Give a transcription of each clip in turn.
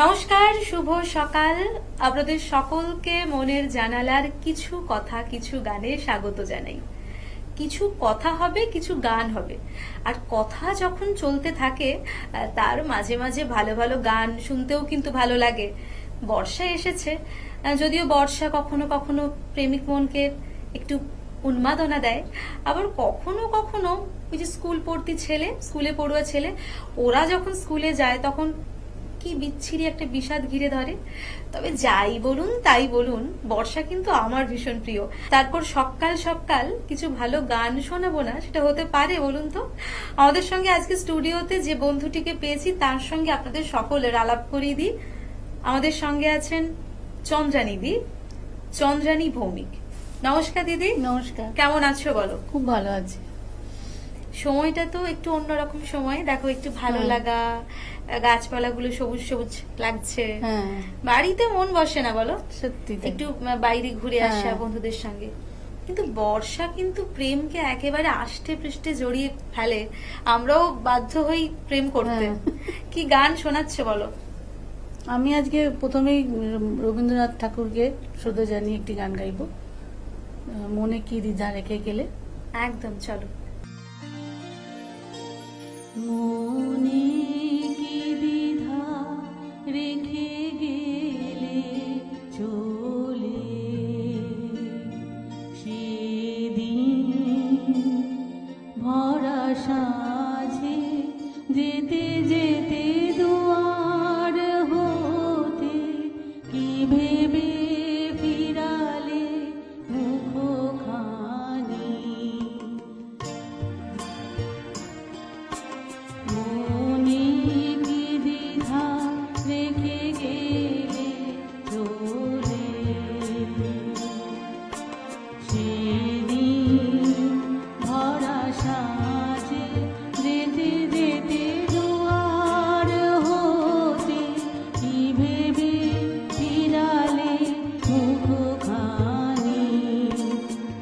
নমস্কার, শুভ সকাল। আপনাদের সকলকে মনের জানালার কিছু কথা কিছু গানে স্বাগত জানাই। কিছু কথা হবে, কিছু গান হবে, আর কথা যখন চলতে থাকে তার মাঝে মাঝে ভালো ভালো গান শুনতেও কিন্তু ভালো লাগে। বর্ষা এসেছে, যদিও বর্ষা কখনো কখনো প্রেমিক মনকে একটু উন্মাদনা দেয়, আবার কখনো কখনো ওই যে স্কুলে পড়ুয়া ছেলে, ওরা যখন স্কুলে যায় তখন কি বিচ্ছিরি একটা বিষাদ ঘিরে ধরে। তবে যাই বলুন তাই বলুন, বর্ষা কিন্তু আমার ভীষণ প্রিয়। তারপর সকাল সকাল কিছু ভালো গান শোনাবো না, সেটা হতে পারে বলুন তো? আমাদের সঙ্গে আজকে স্টুডিওতে যে বন্ধুটিকে পেয়েছি তার সঙ্গে আপনাদের সকলের আলাপ করিয়ে দিই। আমাদের সঙ্গে আছেন চন্দ্রানী ভৌমিক। নমস্কার দিদি। নমস্কার। কেমন আছো বলো? খুব ভালো আছি। সময়টা তো একটু অন্যরকম সময়, দেখো একটু ভালো লাগা, গাছপালাগুলো সবুজ সবুজ লাগছে। বাড়িতে মন বসে না বলো? সত্যি একটু বাইরে ঘুরে আসা বন্ধুদের সঙ্গে। কিন্তু বর্ষা কিন্তু প্রেমকে একেবারে আষ্টে পৃষ্ঠে জড়িয়ে ফেলে, আমরাও বাধ্য হই প্রেম করতে। কি গান শোনাচ্ছে বলো? আমি আজকে প্রথমেই রবীন্দ্রনাথ ঠাকুরকে শ্রদ্ধা জানিয়ে একটি গান গাইব, মনে কি দ্বিধা রেখে গেলে। একদম, চলো। মনে কি দ্বিধা রেখে গেলে চলে, সেদিন ভরা সাঁঝে যেতে যেতে দুয়ার হতে কি ভেবে ফিরালে মুখখানি। মনে কি দ্বিধা রেখে গেলে চলে, সেদিন ভরা সাঁঝে যেতে যেতে দুয়ার হতে কি ভেবে ফিরালে মুখখানি।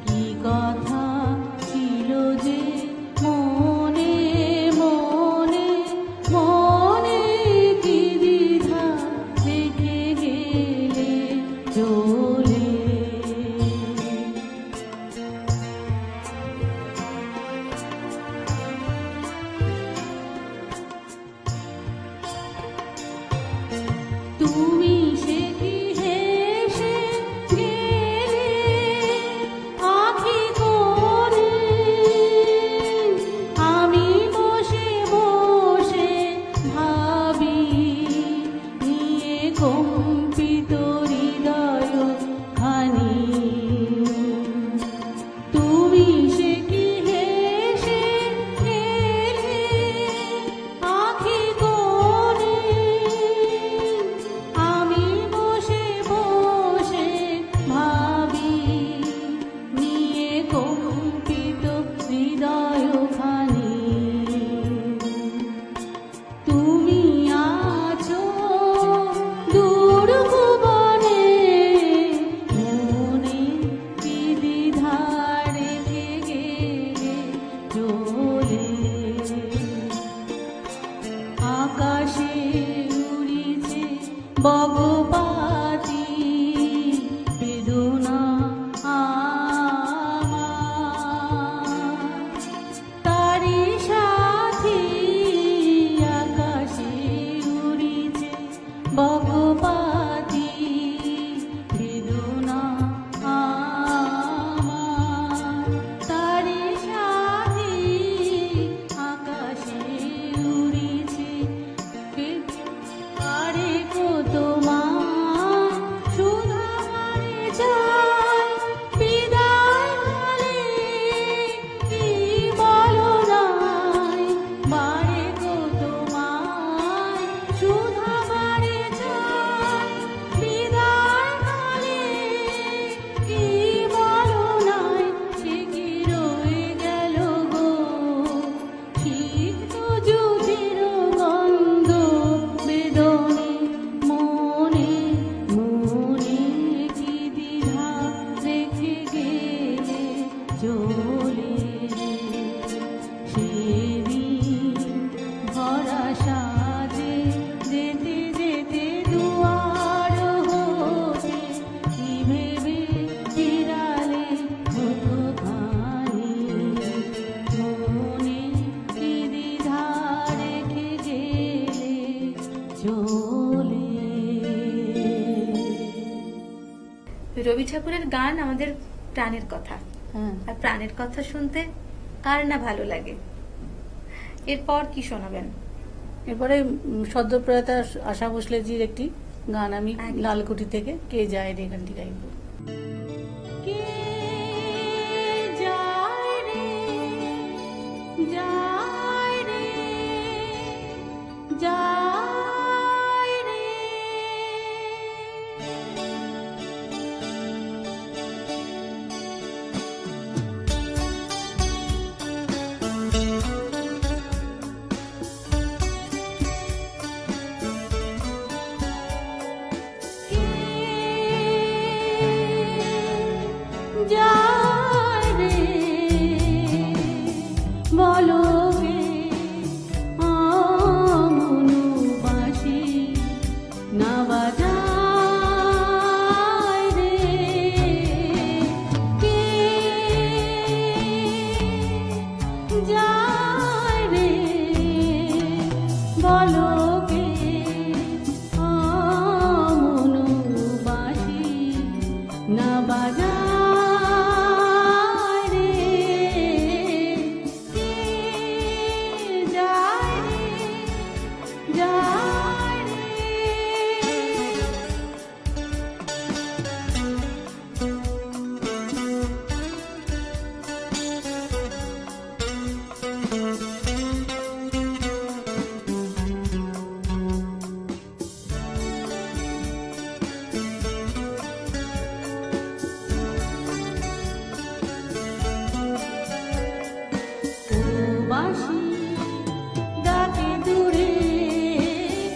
কি কথা ছিল যে মনে মনে, মনে কি দ্বিধা রেখে গেলে চলে। তুমি সে কি হেসে গেলে আঁখি করে, আমি বসে বসে ভাবি নিয়ে কম্পিত হৃদয় খানি। তুমি সে কি হেসে গেলে আঁখি করে, আমি বসে বসে ভাবি নিয়ে কম্পিত হৃদয় খানি। তুমি আছো দূর ভুবনে, মনে কি দ্বিধা রেখে গেলে চলে। আকাশে উড়িছে বগপাতি বেদনা আমার, তারি সাথী আকাশে উড়িছে বগপাতি বেদনা আমার, তারি সাথী আকাশে উড়িছে। আরে কত মা সুধা মারে যায় বিদায় বলে কি বলো নাই, বারে কত মা সুধা মারে যায় বিদায় বলে কি বলো নাই। সে কি রয়ে গেল গো সিক্ত যুগের গন্ধ বেদনে, মনে মনে কি দ্বিধা রেখে গেলে চলে। সেদিন ভরা সাঁঝে যেতে যেতে রবি ঠাকুরের গান আমাদের প্রাণের কথা, হ্যাঁ, আর প্রাণের কথা শুনতে কার না ভালো লাগে। এরপর কি শোনাবেন? এরপরে সদ্যপ্রয়াতা আশা ভোসলেজির একটি গান আমি একদম। লালকুঠি থেকে কে যায় রে গানটি গাইব। কে যায় রে, যায় রে, যায় রে, যায় রে, বলো গে আমনু বাঁশি না বাজায় রে, কে যায় রে, বলো গে আমনু বাঁশি না বাজায় রে, কে যায় রে, যায় রে। ও বাঁশি ডাকে দূরে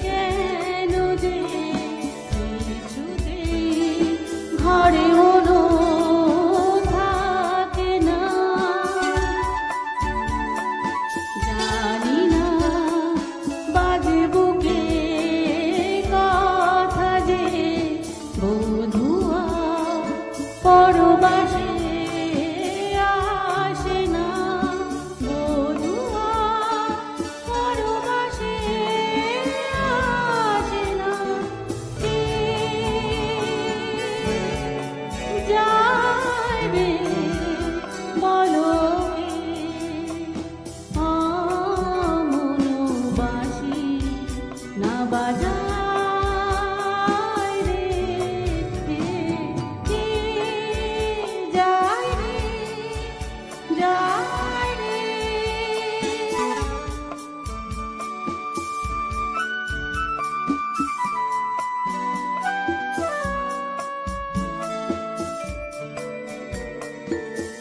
কেন যে, কিছুতে ঘরে ওনো থাকে না, জানি না বাজে বুকে কথা যে, বধুয়া পরবাসে আসে না, বধুয়া পরবাসে আসে না, কে যায় রে, বলো গে আমনু বাঁশি না বাজায় রে, কে যায় রে, যায় রে।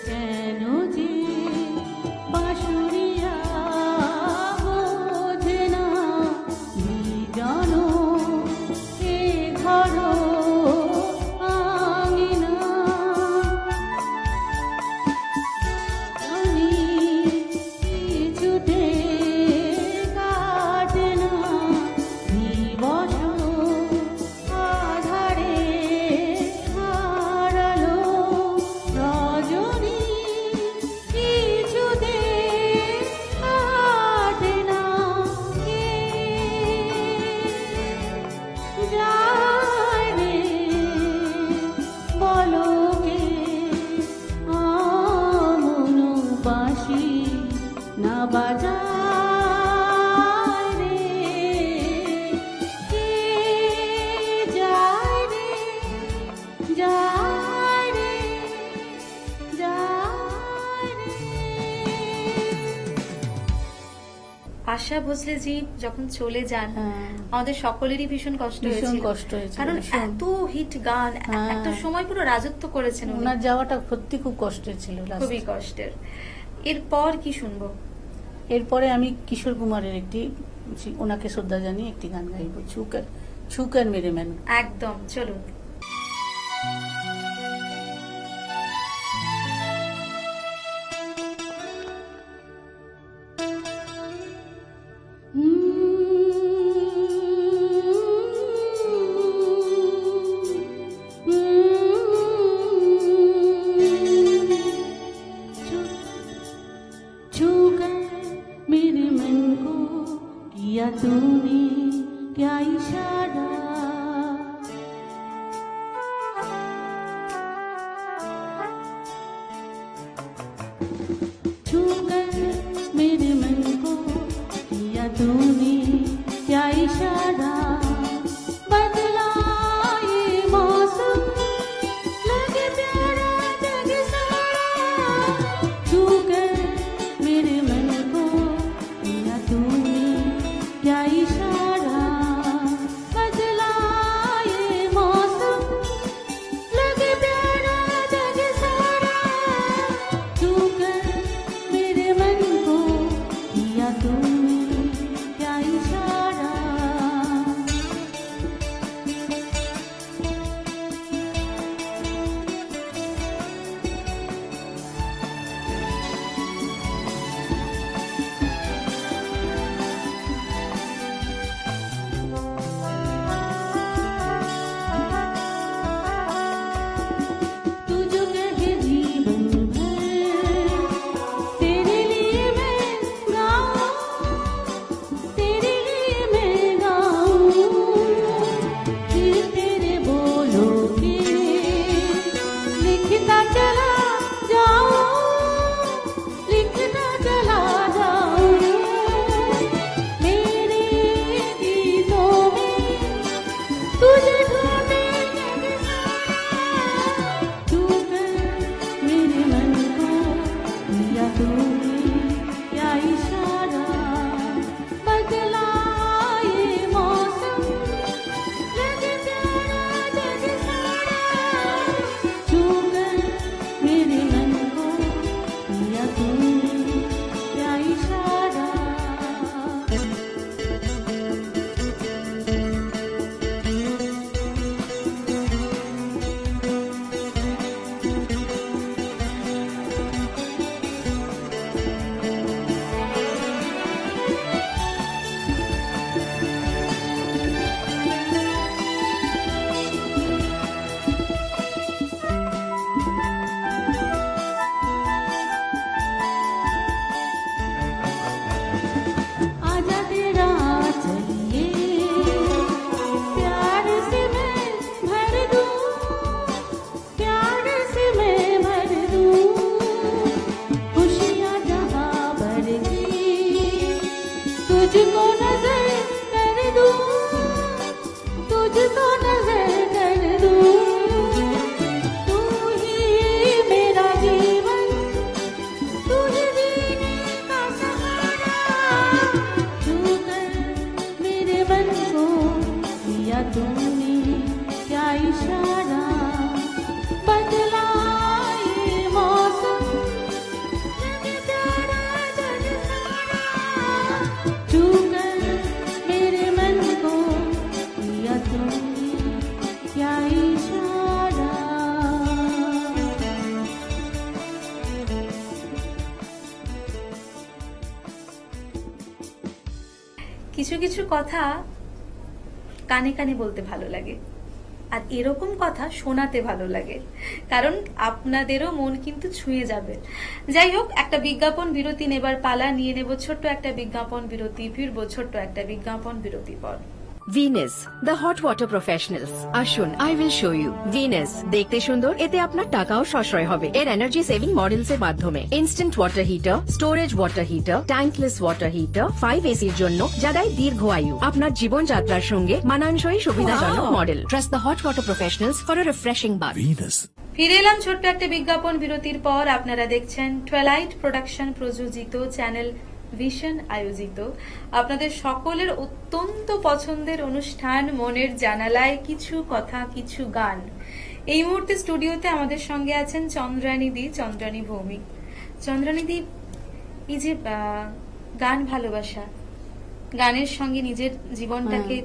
কেন যে বাঁশুরিয়া বোঝে না, বিজন এ ঘর আঙিনা, আমি কিছুতে কাটে না, দিবস আধারে হারালো রজনী, কিছুতে কাটে না, কে যায় রে, বলো গে আমনু বাঁশি না বাজায় রে, কে যায় রে, যায় রে, যায় রে। আশা ভোসলেজি যখন চলে যান, হ্যাঁ, আমাদের সকলেরই ভীষণ কষ্ট ভীষণ হয়েছিল, কষ্ট হয়েছিল, কারণ ভীষণ। এত হিট গান হ্যাঁ। একটা সময় পুরো রাজত্ব করেছেন উনি। ওনার যাওয়াটা সত্যি খুব কষ্টের ছিল last। খুবই কষ্টের। এরপর কি শুনবো? এরপরে আমি কিশোর কুমারের একটি ওনাকে শ্রদ্ধা জানিয়ে একটি গান গাইব, ছুকার মেরে ম্যান। একদম, চলুন। किया तूने क्या इशारा, কিছু কিছু কথা কানে কানে বলতে ভালো লাগে, আর এরকম কথা শোনাতে ভালো লাগে, কারণ আপনাদেরও মন কিন্তু ছুঁয়ে যাবে। যাই হোক, একটা বিজ্ঞাপন বিরতি নেবার পালা, নিয়ে নেব ছোট্ট একটা বিজ্ঞাপন বিরতি, ফিরবো ছোট্ট একটা বিজ্ঞাপন বিরতির পর। Venus the hot water professionals. আসুন, I will show you. Venus দেখতে সুন্দর, এতে আপনার টাকাও সাশ্রয় হবে। এর এনার্জি সেভিং মডেলস এর মাধ্যমে instant water heater, storage water heater, tankless water heater, 5 এসির জন্য, যা দেয় দীর্ঘ আয়ু। আপনার জীবনযাত্রার সঙ্গে মানানসই সুবিধাজনক model. Trust the hot water professionals for a refreshing bath. Venus. ফিরে এলাম ছোট্ট একটা বিজ্ঞাপন বিরতির পর। আপনারা দেখছেন টুয়াইলাইট প্রোডাকশন প্রযোজিত, চ্যানেল ভিশন আয়োজিত আপনাদের সকলের অত্যন্ত পছন্দের অনুষ্ঠান মনের জানালায় কিছু কথা কিছু গান। এই মুহূর্তে স্টুডিওতে আমাদের সঙ্গে আছেন চন্দ্রানী ভৌমিক। চন্দ্রানীদি, এই যে গান ভালোবাসা, গানের সঙ্গে নিজের জীবনটাকে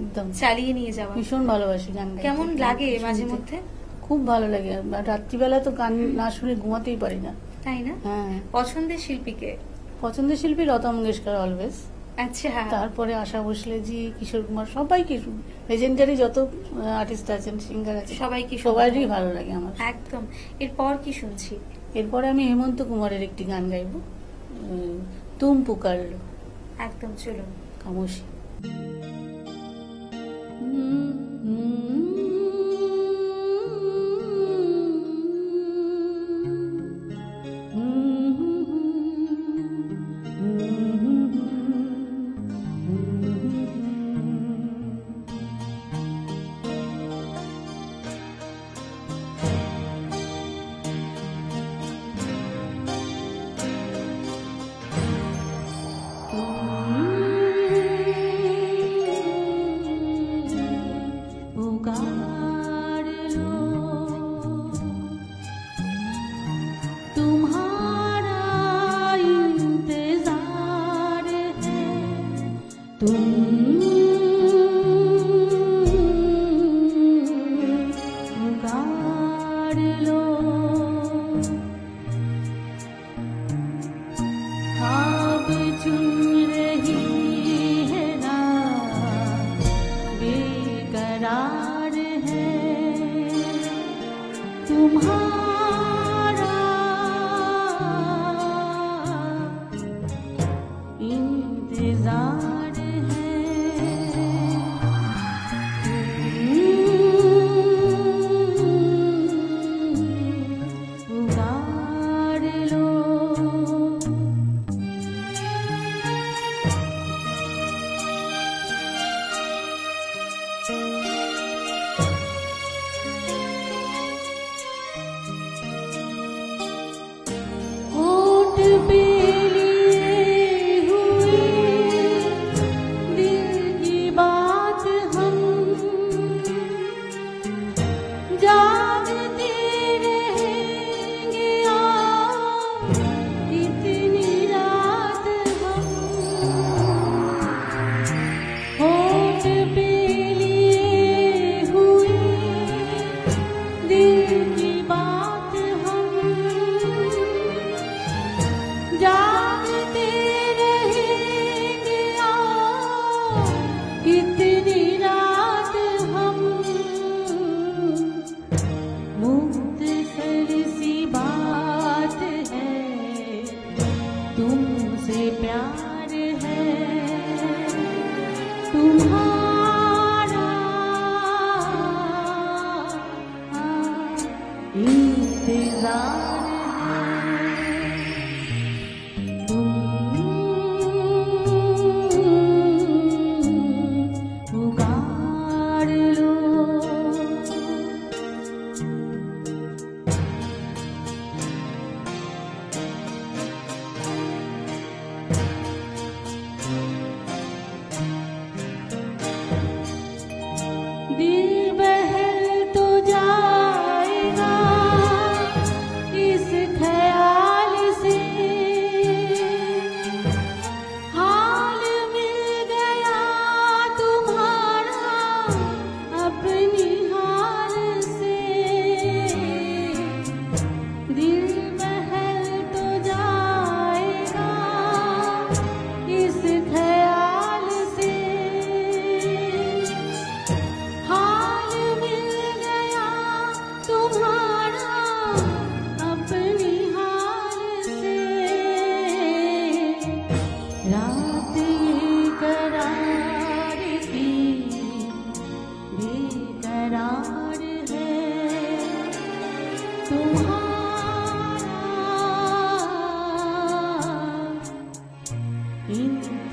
একদম চালিয়ে নিয়ে যাওয়া, ভীষণ ভালোবাসি গান গাইতে। কেমন লাগে গান মাঝে শুনতে। মধ্যে? খুব ভালো লাগে, রাত্রিবেলা তো গান না শুনে ঘুমাতেই পারি না। তাই না? হ্যাঁ, পছন্দের শিল্পীকে? পছন্দের শিল্পী লতা মঙ্গেশকর অলওয়েজ, আচ্ছা, তারপরে আশা ভোসলেজি, কিশোর কুমার, সবাইকে, লেজেন্ডারি যত আর্টিস্ট আছেন, সিঙ্গার আছেন, সবাইকে সবারই ভালো লাগে আমার। একদম। এরপর কি শুনছি? এরপরে আমি হেমন্ত কুমারের একটি গান গাইবো, তুম পুকার লো। একদম, চলুন। খামোশি।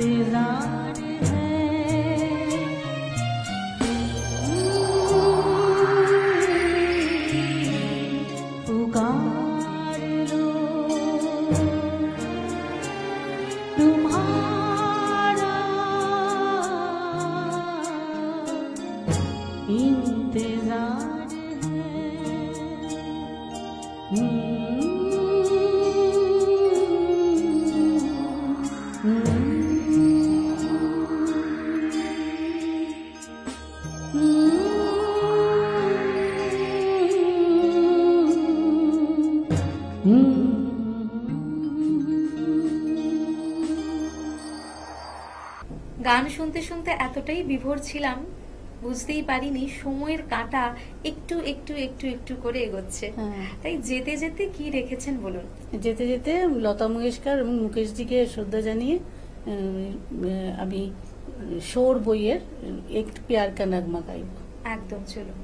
इंतजार है पुकार लो तुम्हारा इंतजार গান শুনতে শুনতে এতটাই বিভোর ছিলাম, বুঝতেই পারিনি সময়ের কাঁটা একটু একটু একটু একটু করে এগোচ্ছে। হ্যাঁ। তাই যেতে যেতে কি রেখেছেন বলুন। যেতে যেতে লতা মঙ্গেশকর এবং মুকেশজিকে শ্রদ্ধা জানিয়ে আমি শোর বইয়ের এক প্যার কা নগমা গাইব। একদম, চলুন।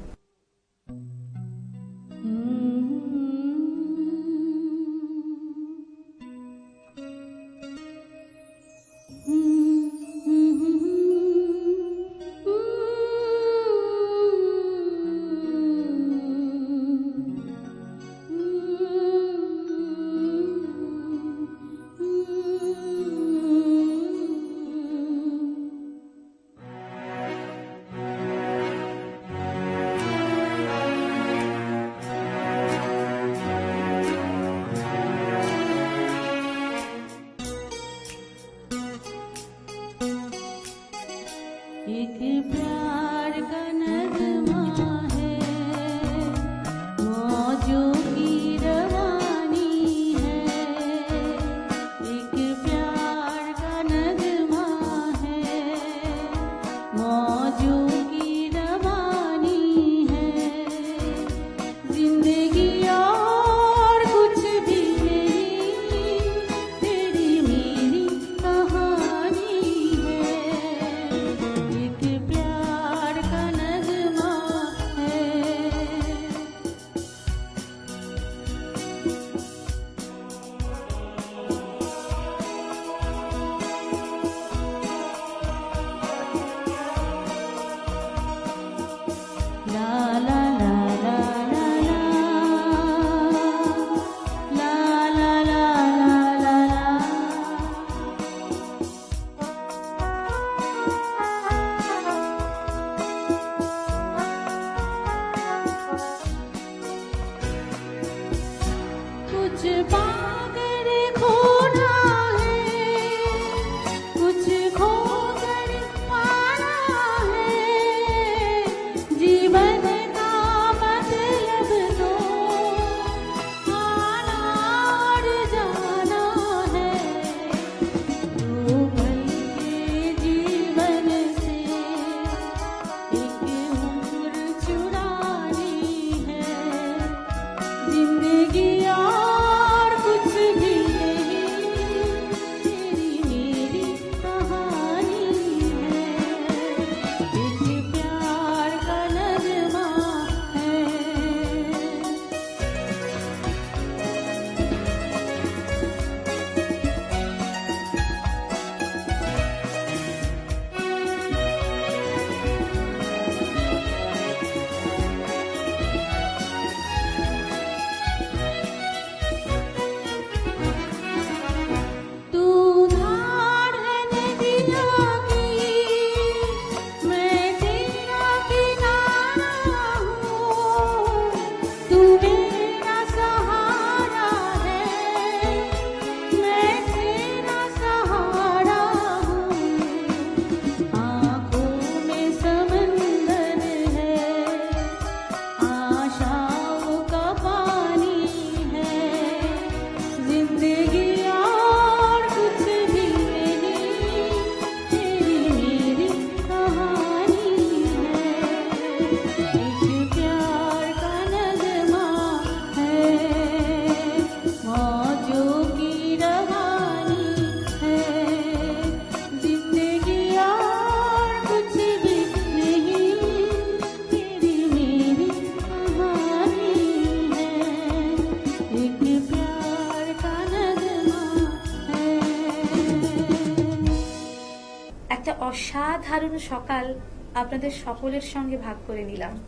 অসাধারণ সকাল আপনাদের সকলের সঙ্গে ভাগ করে নিলাম।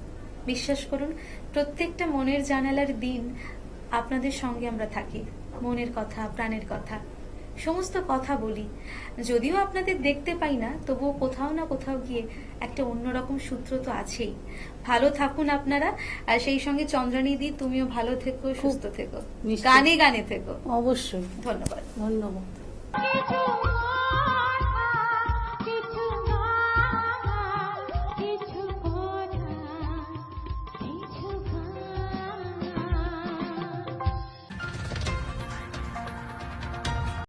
বিশ্বাস করুন, প্রত্যেকটা মনের জানালার দিন আপনাদের সঙ্গে আমরা থাকি। মনের কথা, প্রাণের কথা, সমস্ত কথা বলি। যদিও আপনাদের দেখতে পাই না, তবুও কোথাও না কোথাও গিয়ে একটা অন্যরকম সূত্র তো আছেই। ভালো থাকুন আপনারা, আর সেই সঙ্গে চন্দ্রানী দি, তুমিও ভালো থেকো, সুস্থ থেকো, নিশ্চয়ই। গানে গানে থেকো। অবশ্যই। ধন্যবাদ। ধন্যবাদ।